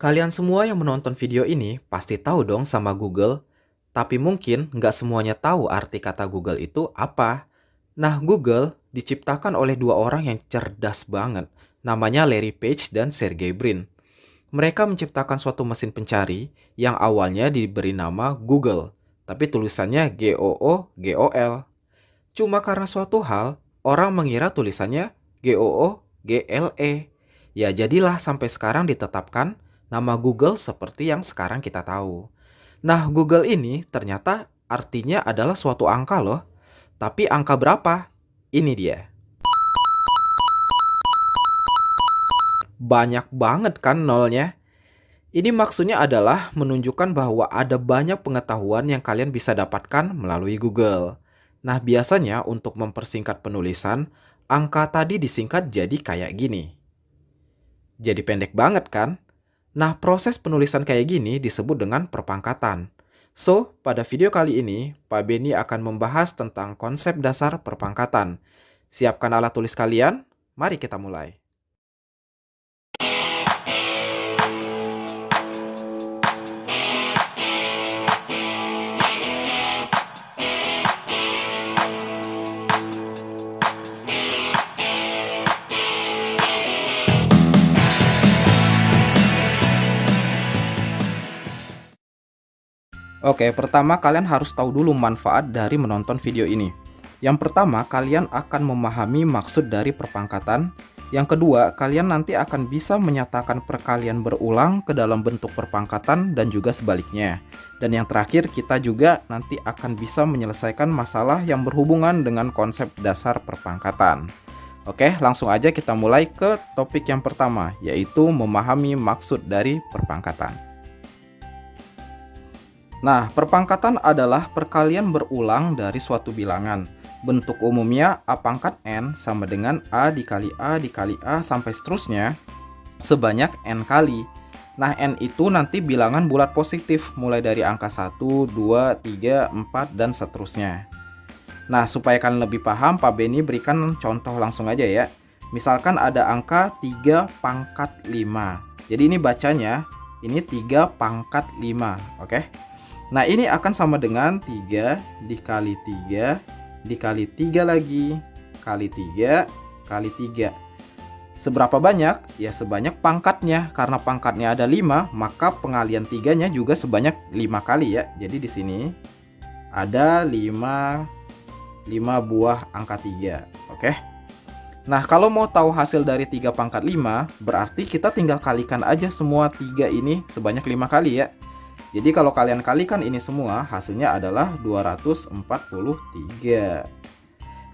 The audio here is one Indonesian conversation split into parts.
Kalian semua yang menonton video ini pasti tahu dong sama Google, tapi mungkin nggak semuanya tahu arti kata Google itu apa. Nah, Google diciptakan oleh dua orang yang cerdas banget, namanya Larry Page dan Sergey Brin. Mereka menciptakan suatu mesin pencari yang awalnya diberi nama Google, tapi tulisannya Googol. Cuma karena suatu hal, orang mengira tulisannya Google. Ya jadilah sampai sekarang ditetapkan nama Google seperti yang sekarang kita tahu. Nah, Google ini ternyata artinya adalah suatu angka loh. Tapi angka berapa? Ini dia. Banyak banget kan nolnya? Ini maksudnya adalah menunjukkan bahwa ada banyak pengetahuan yang kalian bisa dapatkan melalui Google. Nah, biasanya untuk mempersingkat penulisan, angka tadi disingkat jadi kayak gini. Jadi pendek banget kan? Nah, proses penulisan kayak gini disebut dengan perpangkatan. So, pada video kali ini, Pak Beni akan membahas tentang konsep dasar perpangkatan. Siapkan alat tulis kalian, mari kita mulai. Oke, pertama kalian harus tahu dulu manfaat dari menonton video ini. Yang pertama, kalian akan memahami maksud dari perpangkatan. Yang kedua, kalian nanti akan bisa menyatakan perkalian berulang ke dalam bentuk perpangkatan dan juga sebaliknya. Dan yang terakhir, kita juga nanti akan bisa menyelesaikan masalah yang berhubungan dengan konsep dasar perpangkatan. Oke, langsung aja kita mulai ke topik yang pertama, yaitu memahami maksud dari perpangkatan. Nah, perpangkatan adalah perkalian berulang dari suatu bilangan. Bentuk umumnya A pangkat N sama dengan A dikali A dikali A sampai seterusnya sebanyak N kali. Nah, N itu nanti bilangan bulat positif mulai dari angka 1, 2, 3, 4, dan seterusnya. Nah, supaya kalian lebih paham, Pak Beni berikan contoh langsung aja ya. Misalkan ada angka 3 pangkat 5. Jadi ini bacanya, ini 3 pangkat 5, oke? Nah, ini akan sama dengan 3 dikali 3 dikali 3 lagi kali 3 kali 3. Seberapa banyak? Ya sebanyak pangkatnya. Karena pangkatnya ada 5, maka pengalian 3-nya juga sebanyak 5 kali ya. Jadi di sini ada 5 buah angka 3. Oke. Nah, kalau mau tahu hasil dari 3 pangkat 5, berarti kita tinggal kalikan aja semua 3 ini sebanyak 5 kali ya. Jadi kalau kalian kalikan ini semua, hasilnya adalah 243.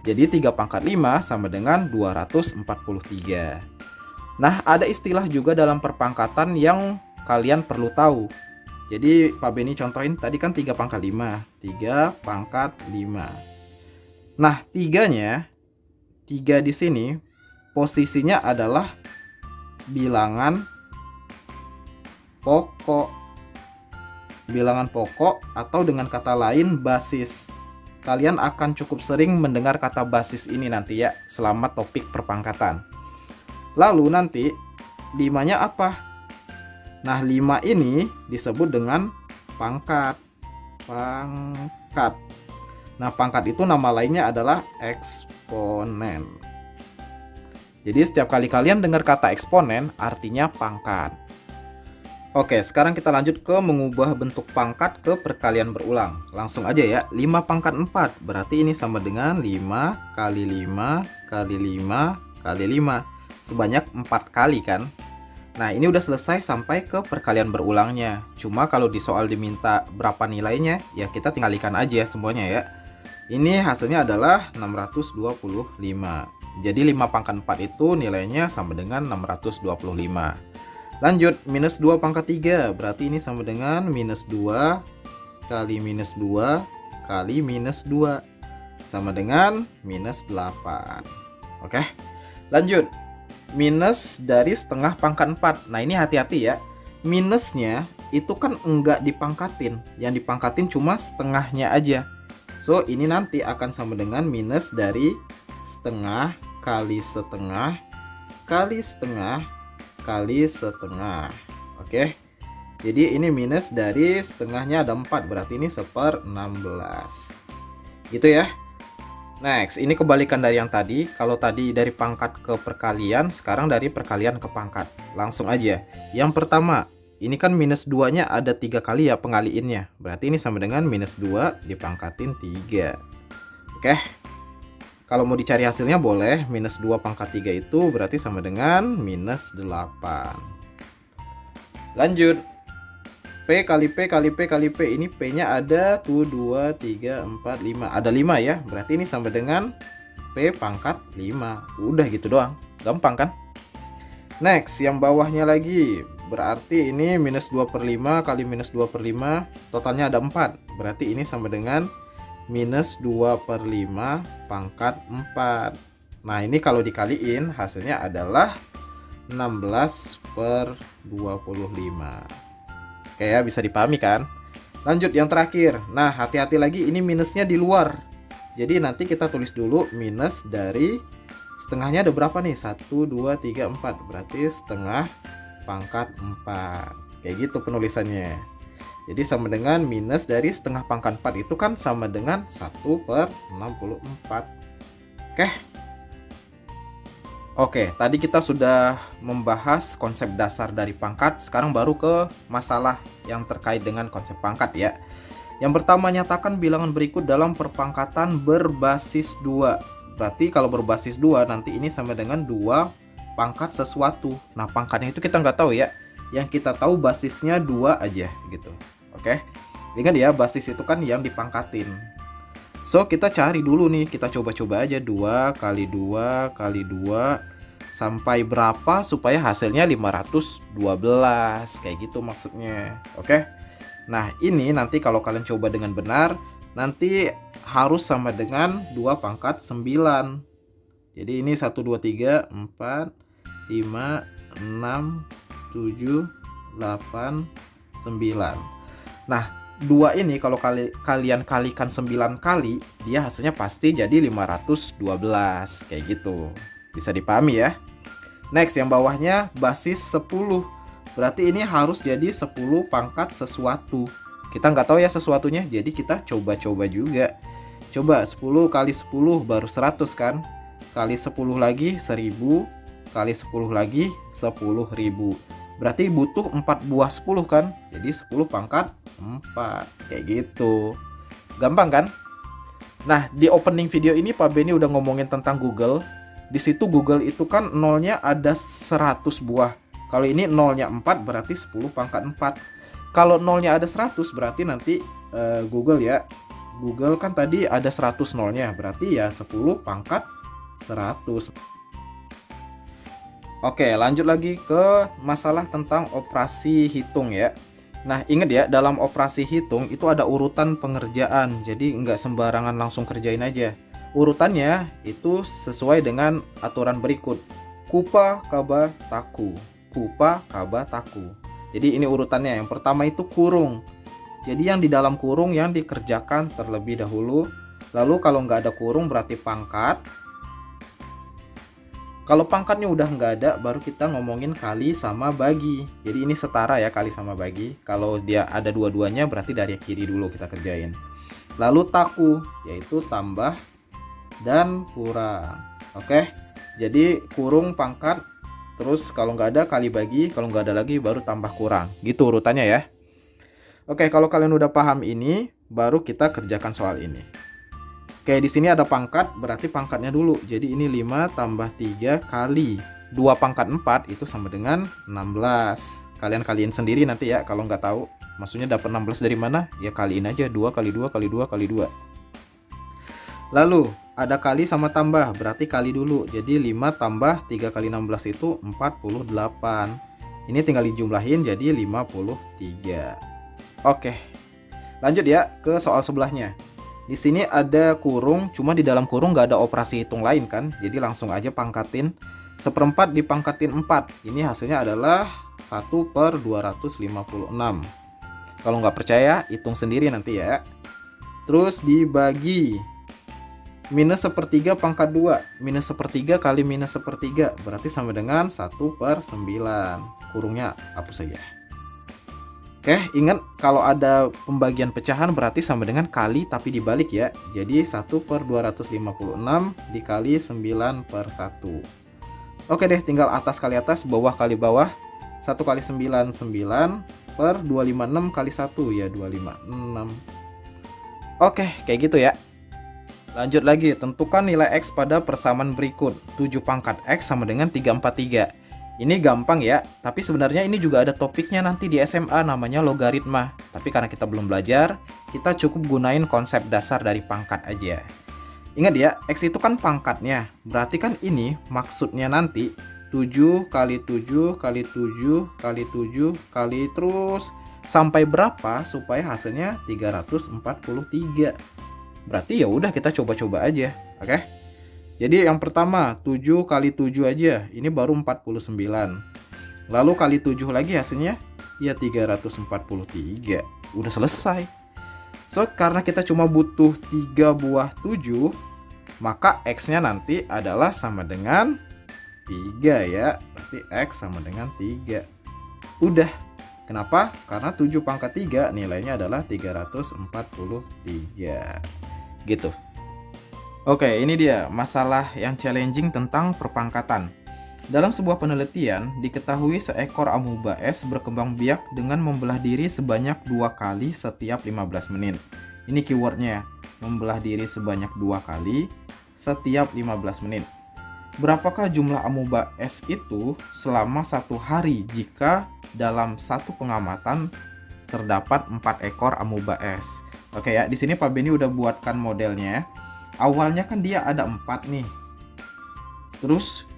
Jadi 3 pangkat 5 sama dengan 243. Nah, ada istilah juga dalam perpangkatan yang kalian perlu tahu. Jadi Pak Beni contohin, tadi kan 3 pangkat 5. 3 pangkat 5. Nah, 3-nya, 3 di sini, posisinya adalah bilangan pokok. Bilangan pokok atau dengan kata lain basis. Kalian akan cukup sering mendengar kata basis ini nanti ya selama topik perpangkatan. Lalu nanti 5-nya apa? Nah, 5 ini disebut dengan pangkat. Pangkat. Nah, pangkat itu nama lainnya adalah eksponen. Jadi setiap kali kalian dengar kata eksponen artinya pangkat. Oke, sekarang kita lanjut ke mengubah bentuk pangkat ke perkalian berulang. Langsung aja ya, 5 pangkat 4. Berarti ini sama dengan 5 kali 5 kali 5 kali 5. Sebanyak 4 kali kan? Nah, ini udah selesai sampai ke perkalian berulangnya. Cuma kalau di soal diminta berapa nilainya, ya kita tinggalkan aja semuanya ya. Ini hasilnya adalah 625. Jadi 5 pangkat 4 itu nilainya sama dengan 625. Lanjut, minus 2 pangkat 3. Berarti ini sama dengan minus 2 kali minus 2 kali minus 2. Sama dengan minus 8. Oke. Lanjut. Minus dari setengah pangkat 4. Nah, ini hati-hati ya. Minusnya itu kan enggak dipangkatin. Yang dipangkatin cuma setengahnya aja. So, ini nanti akan sama dengan minus dari setengah kali setengah kali setengah kali setengah. Oke. Jadi ini minus dari setengahnya ada 4, berarti ini 1/16. Gitu ya. Next, ini kebalikan dari yang tadi. Kalau tadi dari pangkat ke perkalian, sekarang dari perkalian ke pangkat. Langsung aja. Yang pertama, ini kan minus 2-nya ada 3 kali ya pengaliinnya. Berarti ini sama dengan minus 2 dipangkatin 3. Oke. Kalau mau dicari hasilnya boleh. Minus 2 pangkat 3 itu berarti sama dengan minus 8. Lanjut. P kali P kali P kali P. Ini P-nya ada tuh 2, 3, 4, 5. Ada 5 ya. Berarti ini sama dengan P pangkat 5. Udah gitu doang. Gampang kan? Next, yang bawahnya lagi. Berarti ini minus 2/5 kali minus 2/5. Totalnya ada 4. Berarti ini sama dengan minus 2/5 pangkat 4. Nah, ini kalau dikaliin hasilnya adalah 16/25. Oke ya, bisa dipahami kan? Lanjut yang terakhir. Nah, hati-hati lagi, ini minusnya di luar. Jadi nanti kita tulis dulu minus dari setengahnya ada berapa nih? 1, 2, 3, 4. Berarti setengah pangkat 4. Kayak gitu penulisannya. Jadi sama dengan minus dari setengah pangkat 4 itu kan sama dengan 1/64. Oke. Oke, tadi kita sudah membahas konsep dasar dari pangkat. Sekarang baru ke masalah yang terkait dengan konsep pangkat ya. Yang pertama, nyatakan bilangan berikut dalam perpangkatan berbasis 2. Berarti kalau berbasis 2 nanti ini sama dengan 2 pangkat sesuatu. Nah, pangkatnya itu kita nggak tahu ya. Yang kita tahu basisnya 2 aja gitu. Oke. Ingat ya, basis itu kan yang dipangkatin. So, kita cari dulu nih, kita coba-coba aja 2 kali 2 kali 2 sampai berapa supaya hasilnya 512. Kayak gitu maksudnya. Oke. Nah, ini nanti kalau kalian coba dengan benar, nanti harus sama dengan 2 pangkat 9. Jadi ini 1, 2, 3, 4, 5, 6, 7, 8, 9. Nah, 2 ini kalau kalian kalikan 9 kali, dia hasilnya pasti jadi 512. Kayak gitu. Bisa dipahami ya. Next, yang bawahnya basis 10. Berarti ini harus jadi 10 pangkat sesuatu. Kita nggak tahu ya sesuatunya, jadi kita coba-coba juga. Coba 10 kali 10 baru 100 kan? Kali 10 lagi 1000, kali 10 lagi 10.000. Berarti butuh 4 buah 10 kan? Jadi 10 pangkat 4. Kayak gitu. Gampang kan? Nah, di opening video ini Pak Benny udah ngomongin tentang Google. Di situ Google itu kan nolnya ada 100 buah. Kalau ini nolnya 4 berarti 10 pangkat 4. Kalau nolnya ada 100 berarti nanti Google ya. Google kan tadi ada 100 nolnya. Berarti ya 10 pangkat 100. Oke, lanjut lagi ke masalah tentang operasi hitung ya. Nah, ingat ya, dalam operasi hitung itu ada urutan pengerjaan. Jadi nggak sembarangan langsung kerjain aja. Urutannya itu sesuai dengan aturan berikut. Kupa, kaba, taku. Kupa, kaba, taku. Jadi ini urutannya. Yang pertama itu kurung. Jadi yang di dalam kurung yang dikerjakan terlebih dahulu. Lalu kalau nggak ada kurung berarti pangkat. Kalau pangkatnya udah nggak ada, baru kita ngomongin kali sama bagi. Jadi ini setara ya, kali sama bagi. Kalau dia ada dua-duanya, berarti dari kiri dulu kita kerjain. Lalu taku, yaitu tambah dan kurang. Oke, jadi kurung pangkat, terus kalau nggak ada kali bagi, kalau nggak ada lagi baru tambah kurang. Gitu urutannya ya. Oke, kalau kalian udah paham ini, baru kita kerjakan soal ini. Oke, di sini ada pangkat, berarti pangkatnya dulu. Jadi ini 5 tambah 3 kali 2 pangkat 4 itu sama dengan 16. Kalian kaliin sendiri nanti ya kalau nggak tahu. Maksudnya dapat 16 dari mana? Ya kaliin aja 2 kali 2 kali 2 kali 2. Lalu ada kali sama tambah, berarti kali dulu. Jadi 5 tambah 3 kali 16 itu 48. Ini tinggal dijumlahin jadi 53. Oke. Lanjut ya ke soal sebelahnya. Di sini ada kurung, cuma di dalam kurung nggak ada operasi hitung lain kan. Jadi langsung aja pangkatin. 1/4 dipangkatin 4. Ini hasilnya adalah 1/256. Kalau nggak percaya, hitung sendiri nanti ya. Terus dibagi. Minus 1/3 pangkat 2. Minus 1/3 kali minus 1/3. Berarti sama dengan 1/9. Kurungnya hapus saja. Oke, ingat kalau ada pembagian pecahan berarti sama dengan kali tapi dibalik ya. Jadi 1/256 dikali 9/1. Oke deh, tinggal atas kali atas, bawah kali bawah. 1 kali 9, 9 per 256 kali 1 ya 256. Oke, kayak gitu ya. Lanjut lagi, tentukan nilai X pada persamaan berikut. 7 pangkat X sama dengan 343. Ini gampang ya, tapi sebenarnya ini juga ada topiknya nanti di SMA namanya logaritma. Tapi karena kita belum belajar, kita cukup gunain konsep dasar dari pangkat aja. Ingat ya, X itu kan pangkatnya. Berarti kan ini maksudnya nanti 7 kali 7 kali 7 kali 7 kali terus sampai berapa supaya hasilnya 343. Berarti ya udah kita coba-coba aja, oke? Jadi yang pertama 7 kali 7 aja, ini baru 49. Lalu kali 7 lagi hasilnya ya 343. Udah selesai. So, karena kita cuma butuh 3 buah 7, maka X-nya nanti adalah sama dengan 3 ya. Berarti X sama dengan 3. Udah. Kenapa? Karena 7 pangkat 3 nilainya adalah 343. Gitu. Oke, ini dia masalah yang challenging tentang perpangkatan. Dalam sebuah penelitian, diketahui seekor amuba es berkembang biak dengan membelah diri sebanyak 2 kali setiap 15 menit. Ini keywordnya, membelah diri sebanyak 2 kali setiap 15 menit. Berapakah jumlah amuba es itu selama 1 hari jika dalam satu pengamatan terdapat 4 ekor amuba es? Oke ya, di sini Pak Beni udah buatkan modelnya. Awalnya kan dia ada 4 nih. Terus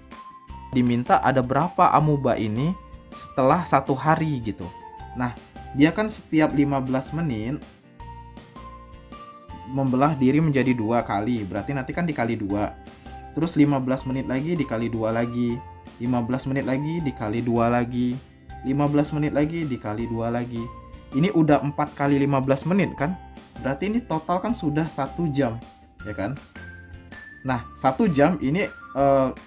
diminta ada berapa amuba ini setelah 1 hari gitu. Nah, dia kan setiap 15 menit membelah diri menjadi 2 kali. Berarti nanti kan dikali 2. Terus 15 menit lagi dikali 2 lagi. 15 menit lagi dikali 2 lagi. 15 menit lagi dikali 2 lagi. Ini udah 4 kali 15 menit kan? Berarti ini total kan sudah 1 jam. Ya kan? Nah, 1 jam ini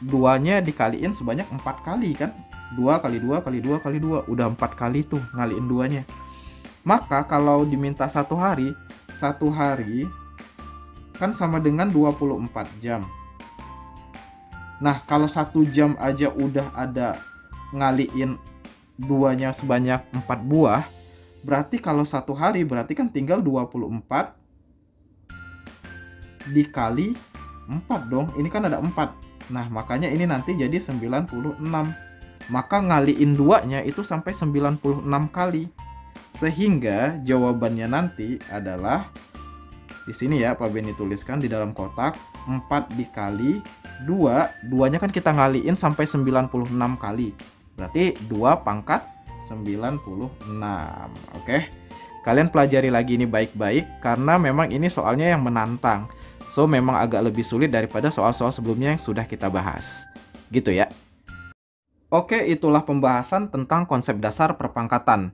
duanya dikaliin sebanyak 4 kali kan? 2 kali 2 kali 2 kali 2. Udah 4 kali tuh ngaliin duanya. Maka kalau diminta 1 hari, 1 hari kan sama dengan 24 jam. Nah, kalau 1 jam aja udah ada ngaliin duanya sebanyak 4 buah, berarti kalau 1 hari berarti kan tinggal 24 dikali 4 dong. Ini kan ada 4. Nah, makanya ini nanti jadi 96. Maka ngaliin duanya itu sampai 96 kali. Sehingga jawabannya nanti adalah di sini ya, Pak Beni tuliskan di dalam kotak 4 dikali 2. Duanya kan kita ngaliin sampai 96 kali. Berarti 2 pangkat 96. Oke. Kalian pelajari lagi ini baik-baik karena memang ini soalnya yang menantang. So, memang agak lebih sulit daripada soal-soal sebelumnya yang sudah kita bahas. Gitu ya. Oke, itulah pembahasan tentang konsep dasar perpangkatan.